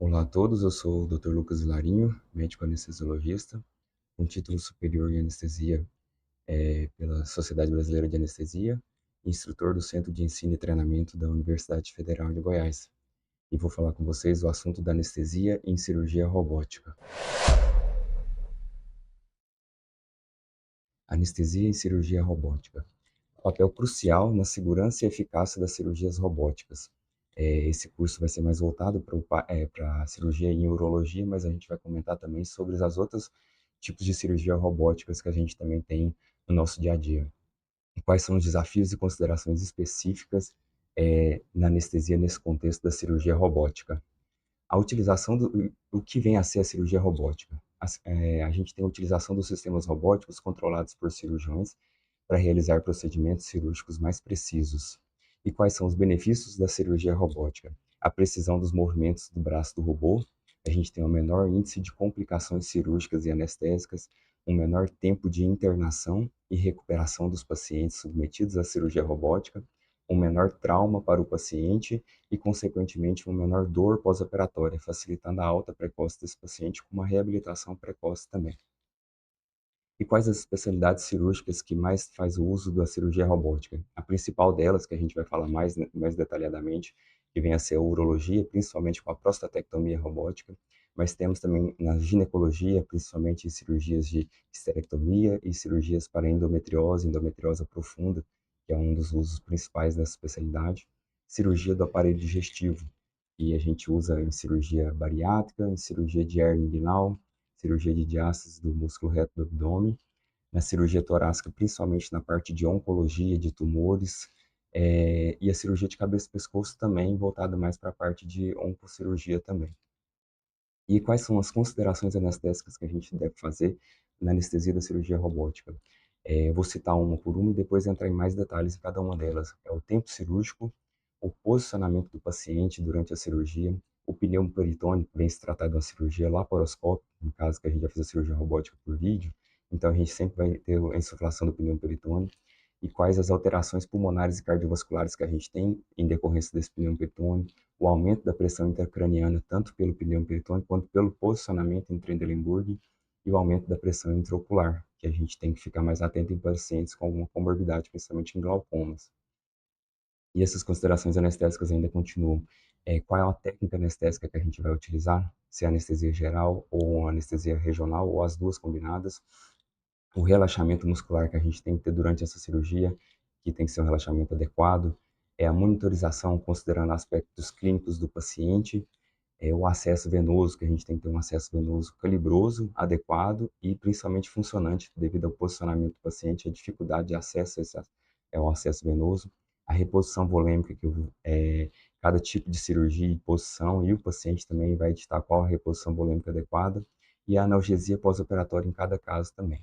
Olá a todos, eu sou o Dr. Lucas Vilarinho, médico anestesiologista, com título superior em anestesia pela Sociedade Brasileira de Anestesia, e instrutor do Centro de Ensino e Treinamento da Universidade Federal de Goiás. E vou falar com vocês o assunto da anestesia em cirurgia robótica. Anestesia em cirurgia robótica. Papel crucial na segurança e eficácia das cirurgias robóticas. Esse curso vai ser mais voltado para a cirurgia em urologia, mas a gente vai comentar também sobre as outras tipos de cirurgia robóticas que a gente também tem no nosso dia a dia. E quais são os desafios e considerações específicas na anestesia nesse contexto da cirurgia robótica? A utilização o que vem a ser a cirurgia robótica. A gente tem a utilização dos sistemas robóticos controlados por cirurgiões para realizar procedimentos cirúrgicos mais precisos. E quais são os benefícios da cirurgia robótica? A precisão dos movimentos do braço do robô, a gente tem um menor índice de complicações cirúrgicas e anestésicas, um menor tempo de internação e recuperação dos pacientes submetidos à cirurgia robótica, um menor trauma para o paciente e, consequentemente, uma menor dor pós-operatória, facilitando a alta precoce desse paciente com uma reabilitação precoce também. E quais as especialidades cirúrgicas que mais faz o uso da cirurgia robótica? A principal delas, que a gente vai falar mais detalhadamente, que vem a ser a urologia, principalmente com a prostatectomia robótica, mas temos também na ginecologia, principalmente em cirurgias de esterectomia e cirurgias para endometriose profunda, que é um dos usos principais dessa especialidade. Cirurgia do aparelho digestivo, que a gente usa em cirurgia bariátrica, em cirurgia de hérnia inguinal, cirurgia de diástase do músculo reto do abdômen, na cirurgia torácica, principalmente na parte de oncologia, de tumores, e a cirurgia de cabeça e pescoço também, voltada mais para a parte de oncocirurgia também. E quais são as considerações anestésicas que a gente deve fazer na anestesia da cirurgia robótica? Vou citar uma por uma e depois entrar em mais detalhes em cada uma delas. É o tempo cirúrgico, o posicionamento do paciente durante a cirurgia, o pneumo peritônico, vem se tratar de uma cirurgia laparoscópica, no caso que a gente vai fazer cirurgia robótica por vídeo, então a gente sempre vai ter a insuflação do pneumo peritônico, e quais as alterações pulmonares e cardiovasculares que a gente tem em decorrência desse pneumo peritônico, o aumento da pressão intracraniana, tanto pelo pneumo peritônico quanto pelo posicionamento em Trendelenburg, e o aumento da pressão intraocular, que a gente tem que ficar mais atento em pacientes com alguma comorbidade, principalmente em glaucomas. E essas considerações anestésicas ainda continuam. Qual é a técnica anestésica que a gente vai utilizar? Se é anestesia geral ou anestesia regional, ou as duas combinadas. O relaxamento muscular que a gente tem que ter durante essa cirurgia, que tem que ser um relaxamento adequado. A monitorização considerando aspectos clínicos do paciente, o acesso venoso, que a gente tem que ter um acesso venoso calibroso, adequado e principalmente funcionante, devido ao posicionamento do paciente, a dificuldade de acesso ao acesso venoso, a reposição volêmica, cada tipo de cirurgia e posição, e o paciente também vai ditar qual a reposição volêmica adequada, e a analgesia pós-operatória em cada caso também.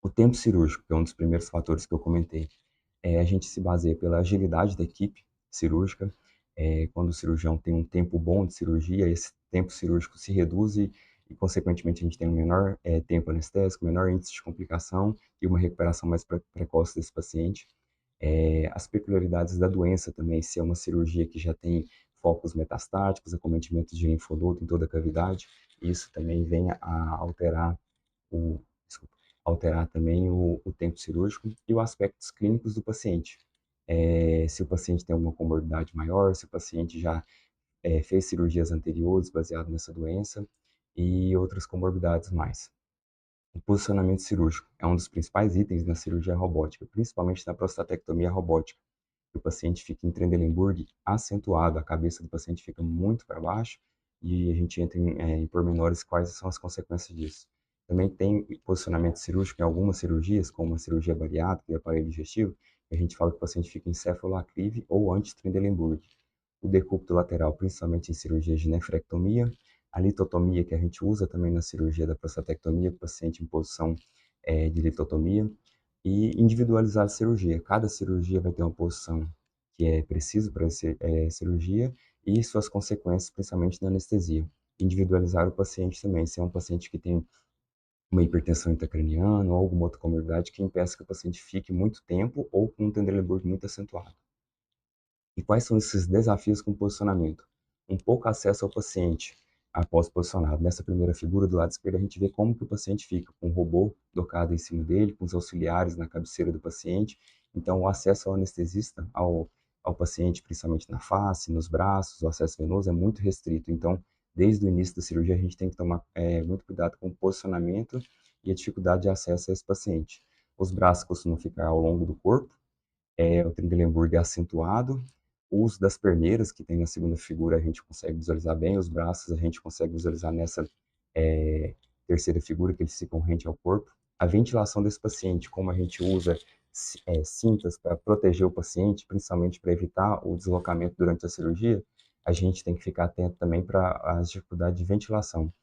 O tempo cirúrgico, que é um dos primeiros fatores que eu comentei, a gente se baseia pela agilidade da equipe cirúrgica. Quando o cirurgião tem um tempo bom de cirurgia, esse tempo cirúrgico se reduz e consequentemente, a gente tem um menor tempo anestésico, menor índice de complicação e uma recuperação mais precoce desse paciente. As peculiaridades da doença também, se é uma cirurgia que já tem focos metastáticos, acometimento de linfonodo em toda a cavidade, isso também vem a alterar o, desculpa, alterar também o tempo cirúrgico e os aspectos clínicos do paciente. Se o paciente tem uma comorbidade maior, se o paciente já fez cirurgias anteriores baseado nessa doença e outras comorbidades mais. O posicionamento cirúrgico é um dos principais itens na cirurgia robótica, principalmente na prostatectomia robótica. O paciente fica em Trendelenburg acentuado, a cabeça do paciente fica muito para baixo e a gente entra em pormenores quais são as consequências disso. Também tem posicionamento cirúrgico em algumas cirurgias, como a cirurgia bariátrica e aparelho digestivo, que a gente fala que o paciente fica em céfalo-aclive ou anti-Trendelenburg. O decúbito lateral, principalmente em cirurgias de nefrectomia, a litotomia, que a gente usa também na cirurgia da prostatectomia, o paciente em posição de litotomia, e individualizar a cirurgia. Cada cirurgia vai ter uma posição que é precisa para essa cirurgia e suas consequências, principalmente na anestesia. Individualizar o paciente também, se é um paciente que tem uma hipertensão intracraniana ou alguma outra comorbidade que impeça que o paciente fique muito tempo ou com um Trendelenburg muito acentuado. E quais são esses desafios com o posicionamento? um pouco acesso ao paciente após posicionado. Nessa primeira figura do lado esquerdo, a gente vê como que o paciente fica, com o robô docado em cima dele, com os auxiliares na cabeceira do paciente. Então, o acesso ao anestesista, ao paciente, principalmente na face, nos braços, o acesso venoso é muito restrito. Então, desde o início da cirurgia, a gente tem que tomar muito cuidado com o posicionamento e a dificuldade de acesso a esse paciente. Os braços costumam ficar ao longo do corpo, o Trendelenburg é acentuado, o uso das perneiras, que tem na segunda figura, a gente consegue visualizar bem, os braços a gente consegue visualizar nessa é, terceira figura, que eles ficam rente ao corpo. A ventilação desse paciente, como a gente usa cintas para proteger o paciente, principalmente para evitar o deslocamento durante a cirurgia, a gente tem que ficar atento também para as dificuldades de ventilação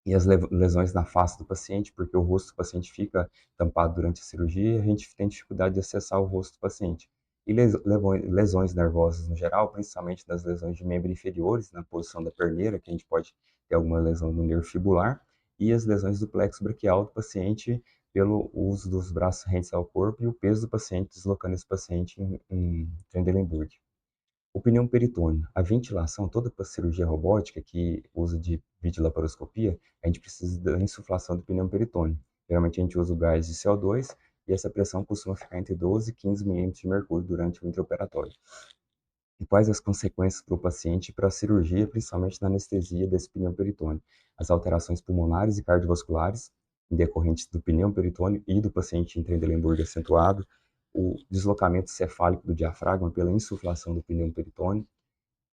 e as lesões na face do paciente, porque o rosto do paciente fica tampado durante a cirurgia e a gente tem dificuldade de acessar o rosto do paciente. E lesões nervosas no geral, principalmente das lesões de membros inferiores, na posição da perneira, que a gente pode ter alguma lesão no nervo fibular, e as lesões do plexo braquial do paciente pelo uso dos braços rentes ao corpo e o peso do paciente deslocando esse paciente em Trendelenburg. O pneu peritônio, a ventilação, toda a cirurgia robótica que usa de videolaparoscopia, a gente precisa da insuflação do pneu peritônio. Geralmente a gente usa o gás de CO2 e essa pressão costuma ficar entre 12 e 15 milímetros de mercúrio durante o intraoperatório. E quais as consequências para o paciente e para a cirurgia, principalmente na anestesia desse pneu peritônio? As alterações pulmonares e cardiovasculares, decorrentes do pneu peritônio e do paciente em Trendelenburg acentuado, o deslocamento cefálico do diafragma pela insuflação do pneu peritônio,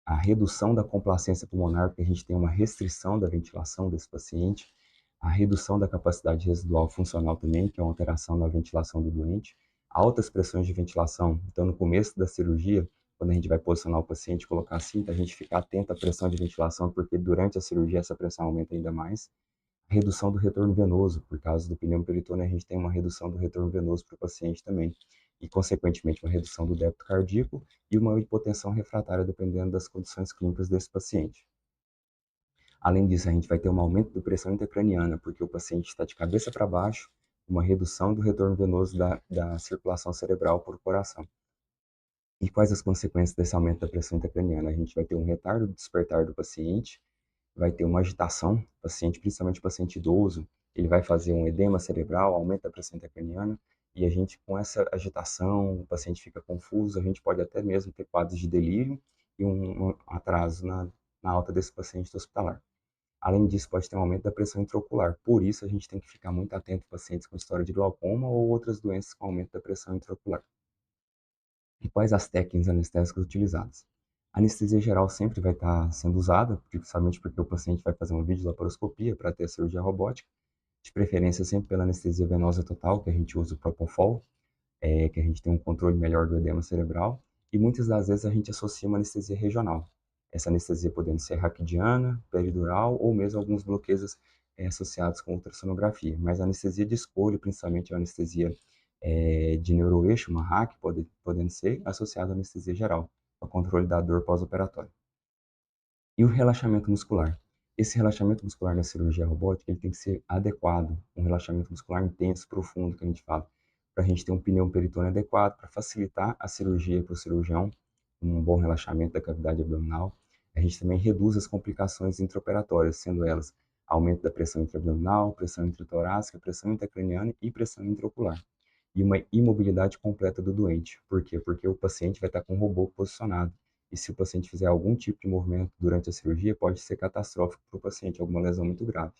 a redução da complacência pulmonar, porque a gente tem uma restrição da ventilação desse paciente, a redução da capacidade residual funcional também, que é uma alteração na ventilação do doente, altas pressões de ventilação. Então, no começo da cirurgia, quando a gente vai posicionar o paciente, colocar a cinta, a gente fica atento à pressão de ventilação, porque durante a cirurgia essa pressão aumenta ainda mais. Redução do retorno venoso, por causa do pneu peritônio, a gente tem uma redução do retorno venoso para o paciente também, e, consequentemente, uma redução do débito cardíaco e uma hipotensão refratária, dependendo das condições clínicas desse paciente. Além disso, a gente vai ter um aumento da pressão intracraniana, porque o paciente está de cabeça para baixo, uma redução do retorno venoso da circulação cerebral para o coração. E quais as consequências desse aumento da pressão intracraniana? A gente vai ter um retardo do despertar do paciente, vai ter uma agitação, o paciente, principalmente o paciente idoso, ele vai fazer um edema cerebral, aumenta a pressão intracraniana, e a gente, com essa agitação, o paciente fica confuso, a gente pode até mesmo ter quadros de delírio e um atraso na alta desse paciente hospitalar. Além disso, pode ter um aumento da pressão intraocular. Por isso, a gente tem que ficar muito atento a pacientes com história de glaucoma ou outras doenças com aumento da pressão intraocular. E quais as técnicas anestésicas utilizadas? A anestesia geral sempre vai estar sendo usada, principalmente porque o paciente vai fazer uma videolaparoscopia para ter a cirurgia robótica, de preferência sempre pela anestesia venosa total, que a gente usa o Propofol, que a gente tem um controle melhor do edema cerebral, e muitas das vezes a gente associa uma anestesia regional. Essa anestesia podendo ser raquidiana, peridural ou mesmo alguns bloqueios associados com ultrassonografia. Mas a anestesia de escolha, principalmente a anestesia de neuroeixo, uma RAC, podendo ser associada à anestesia geral, para controle da dor pós-operatória. E o relaxamento muscular? Esse relaxamento muscular na cirurgia robótica, ele tem que ser adequado, um relaxamento muscular intenso, profundo, que a gente fala, para a gente ter um pneu peritônio adequado, para facilitar a cirurgia para o cirurgião, um bom relaxamento da cavidade abdominal. A gente também reduz as complicações intraoperatórias, sendo elas aumento da pressão intraabdominal, pressão intratorácica, pressão intracraniana e pressão intraocular. E uma imobilidade completa do doente. Por quê? Porque o paciente vai estar com o robô posicionado. E se o paciente fizer algum tipo de movimento durante a cirurgia, pode ser catastrófico para o paciente, alguma lesão muito grave.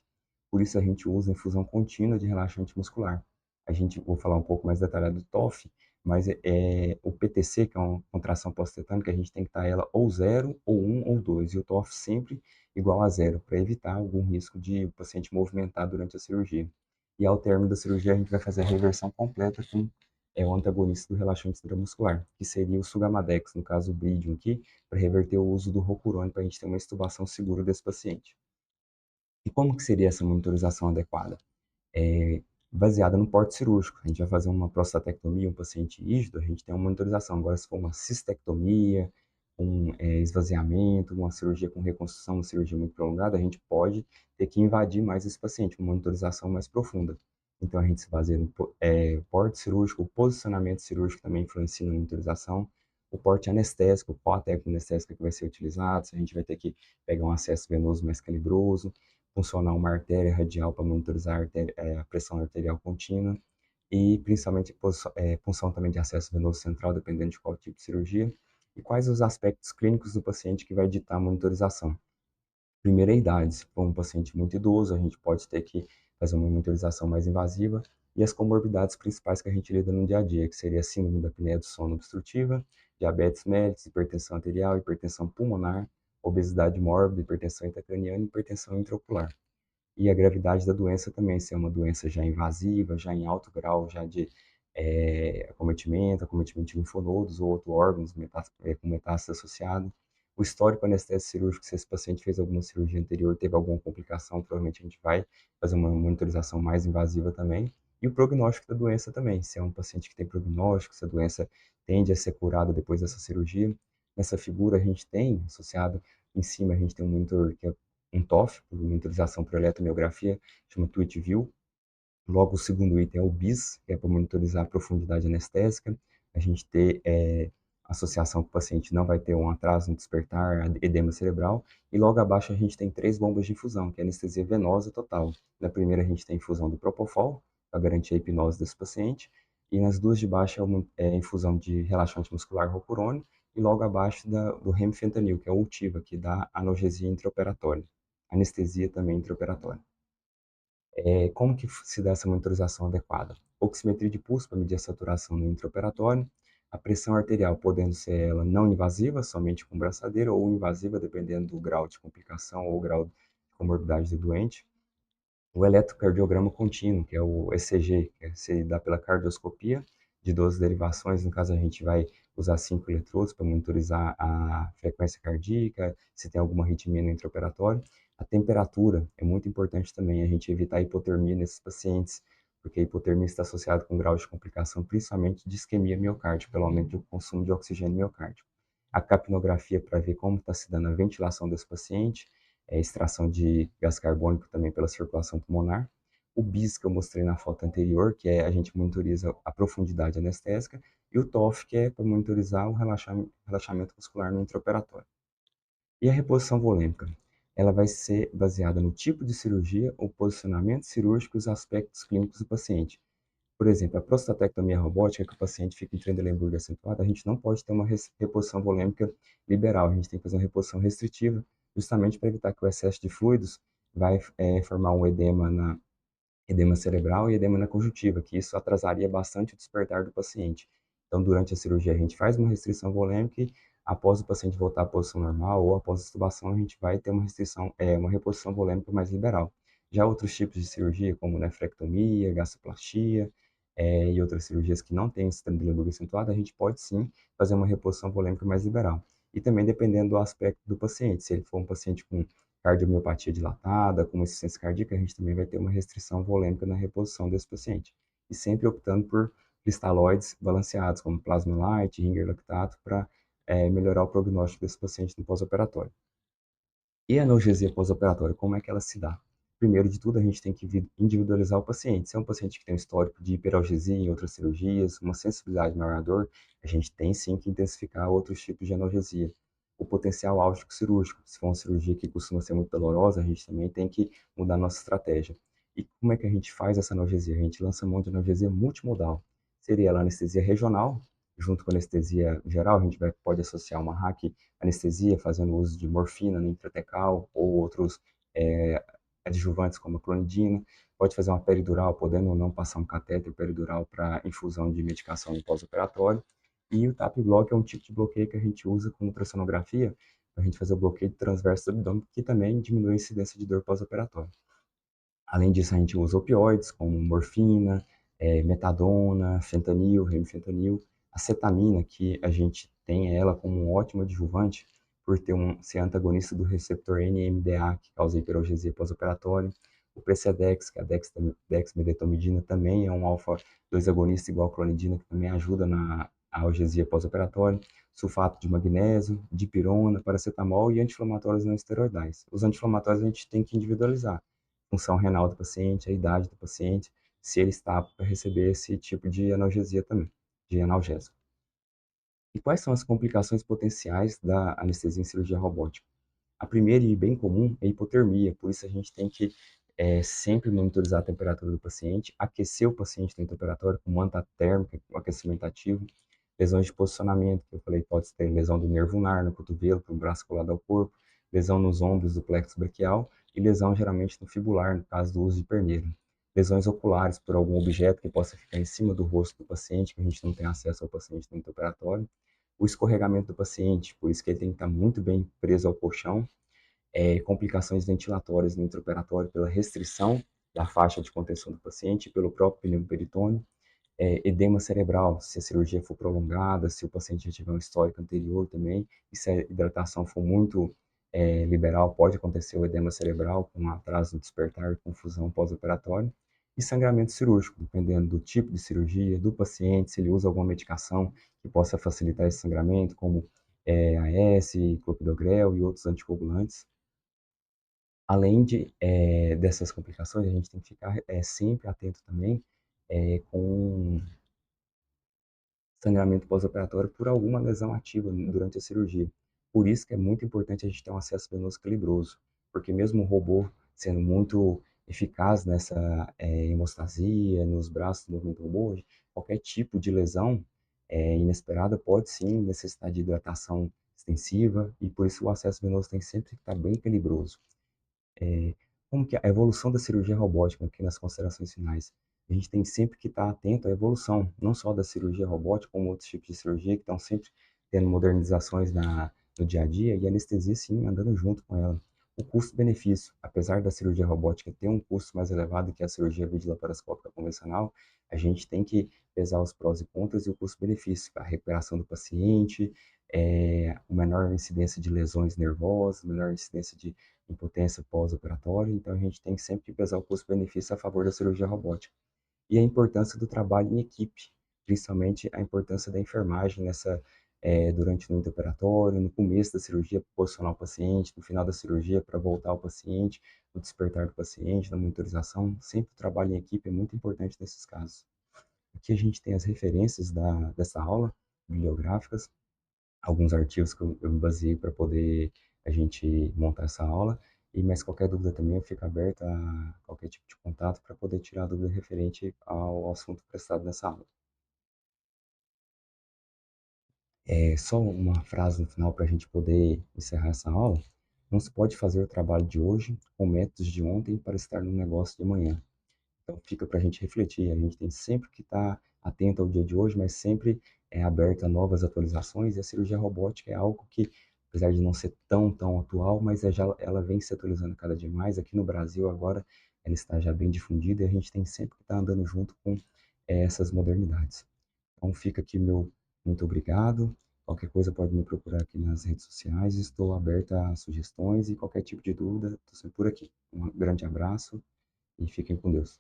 Por isso a gente usa a infusão contínua de relaxante muscular. A gente, vou falar um pouco mais detalhado do TOF, mas o PTC, que é uma contração pós-tetânica, a gente tem que estar ela ou 0, ou 1, ou 2, e o TOF sempre igual a 0, para evitar algum risco de o paciente movimentar durante a cirurgia. E ao término da cirurgia, a gente vai fazer a reversão completa com o antagonista do relaxante intramuscular, que seria o Sugamadex, no caso o Bridium aqui, para reverter o uso do Rocurone, para a gente ter uma extubação segura desse paciente. E como que seria essa monitorização adequada? Baseada no porte cirúrgico. A gente vai fazer uma prostatectomia, um paciente rígido, a gente tem uma monitorização. Agora, se for uma cistectomia, esvaziamento, uma cirurgia com reconstrução, uma cirurgia muito prolongada, a gente pode ter que invadir mais esse paciente, uma monitorização mais profunda. Então, a gente se baseia no porte cirúrgico, o posicionamento cirúrgico também influencia na monitorização, o porte anestésico, qual a técnica anestésica que vai ser utilizada, se a gente vai ter que pegar um acesso venoso mais calibroso, funcionar uma artéria radial para monitorizar a pressão arterial contínua, e principalmente punção também de acesso venoso central, dependendo de qual tipo de cirurgia, e quais os aspectos clínicos do paciente que vai ditar a monitorização. Primeiro, a idade. Se for um paciente muito idoso, a gente pode ter que fazer uma monitorização mais invasiva. E as comorbidades principais que a gente lida no dia a dia, que seria a síndrome da apneia do sono obstrutiva, diabetes mellitus, hipertensão arterial, hipertensão pulmonar, obesidade mórbida, hipertensão intracraniana e hipertensão intraocular. E a gravidade da doença também, se é uma doença já invasiva, já em alto grau já de acometimento de linfonodos ou outros órgãos com metástase associada. O histórico anestésico cirúrgico, se esse paciente fez alguma cirurgia anterior, teve alguma complicação, provavelmente a gente vai fazer uma monitorização mais invasiva também. E o prognóstico da doença também, se é um paciente que tem prognóstico, se a doença tende a ser curada depois dessa cirurgia. Nessa figura a gente tem associado, em cima a gente tem um monitor que é um TOF, monitorização por eletromiografia, chama TweetView. Logo, o segundo item é o BIS, que é para monitorizar a profundidade anestésica. A gente ter associação que o paciente não vai ter um atraso no despertar, edema cerebral. E logo abaixo a gente tem 3 bombas de infusão, que é anestesia venosa total. Na primeira a gente tem a infusão do Propofol, para garantir a hipnose desse paciente. E nas duas de baixo é a infusão de relaxante muscular Rocurone. E logo abaixo do remfentanil, que é o Ultiva, que dá analgesia intraoperatória. Anestesia também intraoperatória. Como que se dá essa monitorização adequada? Oximetria de pulso para medir a saturação no intraoperatório, a pressão arterial podendo ser ela não invasiva, somente com braçadeira, ou invasiva, dependendo do grau de complicação ou grau de comorbidade do doente. O eletrocardiograma contínuo, que é o ECG, que se dá pela cardioscopia, de 12 derivações. No caso, a gente vai usar 5 eletrodos para monitorizar a frequência cardíaca, se tem alguma arritmia no intraoperatório. A temperatura é muito importante também, a gente evitar a hipotermia nesses pacientes, porque a hipotermia está associada com grau de complicação, principalmente de isquemia miocárdica, pelo aumento do consumo de oxigênio miocárdico. A capnografia para ver como está se dando a ventilação desse paciente, extração de gás carbônico também pela circulação pulmonar. O BIS, que eu mostrei na foto anterior, que é a gente monitoriza a profundidade anestésica, e o TOF, que é para monitorizar o relaxamento muscular no intraoperatório. E a reposição volêmica? Ela vai ser baseada no tipo de cirurgia, o posicionamento cirúrgico e os aspectos clínicos do paciente. Por exemplo, a prostatectomia robótica, que o paciente fica em Trendelenburg acentuado, a gente não pode ter uma reposição volêmica liberal, a gente tem que fazer uma reposição restritiva, justamente para evitar que o excesso de fluidos vai formar um edema cerebral e edema na conjuntiva, que isso atrasaria bastante o despertar do paciente. Então, durante a cirurgia, a gente faz uma restrição volêmica e, após o paciente voltar à posição normal ou após a extubação, a gente vai ter uma reposição volêmica mais liberal. Já outros tipos de cirurgia, como nefrectomia, gastroplastia, e outras cirurgias que não têm esse triângulo acentuado, a gente pode sim fazer uma reposição volêmica mais liberal. E também dependendo do aspecto do paciente, se ele for um paciente com cardiomiopatia dilatada, com insuficiência cardíaca, a gente também vai ter uma restrição volêmica na reposição desse paciente. E sempre optando por cristalóides balanceados, como plasma light, ringer lactato, para melhorar o prognóstico desse paciente no pós-operatório. E a analgesia pós-operatória, como é que ela se dá? Primeiro de tudo, a gente tem que individualizar o paciente. Se é um paciente que tem um histórico de hiperalgesia em outras cirurgias, uma sensibilidade maior à dor, a gente tem sim que intensificar outros tipos de analgesia. O potencial álgico cirúrgico, se for uma cirurgia que costuma ser muito dolorosa, a gente também tem que mudar nossa estratégia. E como é que a gente faz essa analgesia? A gente lança mão de analgesia multimodal. Seria ela anestesia regional, junto com anestesia geral, a gente pode associar uma hack anestesia, fazendo uso de morfina no intratecal ou outros é, adjuvantes como a clonidina. Pode fazer uma peridural, podendo ou não passar um catéter peridural para infusão de medicação no pós-operatório. E o TAP block é um tipo de bloqueio que a gente usa com ultrassonografia para a gente fazer o bloqueio transverso do abdômen, que também diminui a incidência de dor pós-operatória. Além disso, a gente usa opioides, como morfina, metadona, fentanil, remifentanil, acetamina, que a gente tem ela como um ótimo adjuvante, por ser antagonista do receptor NMDA, que causa hiperalgesia pós-operatória. O Precedex, que é a dexmedetomidina, também é um alfa-2 agonista igual a clonidina, que também ajuda na algesia pós-operatória. Sulfato de magnésio, dipirona, paracetamol e anti-inflamatórios não esteroidais. Os anti-inflamatórios a gente tem que individualizar função renal do paciente, a idade do paciente, se ele está para receber esse tipo de analgesia também, de analgésico. E quais são as complicações potenciais da anestesia em cirurgia robótica? A primeira e bem comum é a hipotermia, por isso a gente tem que sempre monitorizar a temperatura do paciente, aquecer o paciente dentro do operatório com manta térmica, com aquecimento ativo, lesões de posicionamento, que eu falei, pode ter lesão do nervo ulnar, no cotovelo, no braço colado ao corpo, lesão nos ombros do plexo braquial e lesão geralmente no fibular, no caso do uso de perneira. Lesões oculares por algum objeto que possa ficar em cima do rosto do paciente, que a gente não tem acesso ao paciente dentro do operatório. O escorregamento do paciente, por isso que ele tem que estar muito bem preso ao colchão, complicações ventilatórias no intraoperatório pela restrição da faixa de contenção do paciente, pelo próprio pneu peritônio, edema cerebral, se a cirurgia for prolongada, se o paciente já tiver um histórico anterior também, e se a hidratação for muito liberal, pode acontecer o edema cerebral com atraso no despertar e confusão pós-operatório, e sangramento cirúrgico, dependendo do tipo de cirurgia, do paciente, se ele usa alguma medicação que possa facilitar esse sangramento, como AS, clopidogrel e outros anticoagulantes. Além dessas complicações, a gente tem que ficar sempre atento também com sangramento pós-operatório por alguma lesão ativa durante a cirurgia. Por isso que é muito importante a gente ter um acesso venoso calibroso, porque mesmo o robô sendo muito eficaz nessa hemostasia, nos braços do movimento robô, qualquer tipo de lesão inesperada pode sim necessitar de hidratação extensiva e por isso o acesso venoso tem sempre que estar bem calibroso. É, como que a evolução da cirurgia robótica aqui nas considerações finais? A gente tem sempre que estar atento à evolução, não só da cirurgia robótica, como outros tipos de cirurgia que estão sempre tendo modernizações no dia a dia e a anestesia, sim, andando junto com ela. O custo-benefício, apesar da cirurgia robótica ter um custo mais elevado que a cirurgia videolaparoscópica convencional, a gente tem que pesar os prós e contras e o custo-benefício, a recuperação do paciente, a menor incidência de lesões nervosas, menor incidência de impotência pós-operatória, então a gente tem sempre que pesar o custo-benefício a favor da cirurgia robótica. E a importância do trabalho em equipe, principalmente a importância da enfermagem durante o operatório, no começo da cirurgia, posicionar o paciente, no final da cirurgia, para voltar ao paciente, no despertar do paciente, na monitorização, sempre o trabalho em equipe é muito importante nesses casos. Aqui a gente tem as referências dessa aula, bibliográficas, alguns artigos que eu me baseei para poder a gente montar essa aula. Mas qualquer dúvida também eu fico aberto a qualquer tipo de contato para poder tirar dúvida referente ao assunto prestado nessa aula. Só uma frase no final para a gente poder encerrar essa aula. Não se pode fazer o trabalho de hoje com métodos de ontem para estar no negócio de amanhã. Então fica para a gente refletir, a gente tem sempre que estar atento ao dia de hoje, mas sempre aberto a novas atualizações, e a cirurgia robótica é algo que, apesar de não ser tão atual, mas ela vem se atualizando cada dia mais. Aqui no Brasil agora ela está já bem difundida e a gente tem sempre que estar andando junto com essas modernidades. Então fica aqui meu muito obrigado. Qualquer coisa pode me procurar aqui nas redes sociais. Estou aberto a sugestões e qualquer tipo de dúvida, estou sempre por aqui. Um grande abraço e fiquem com Deus.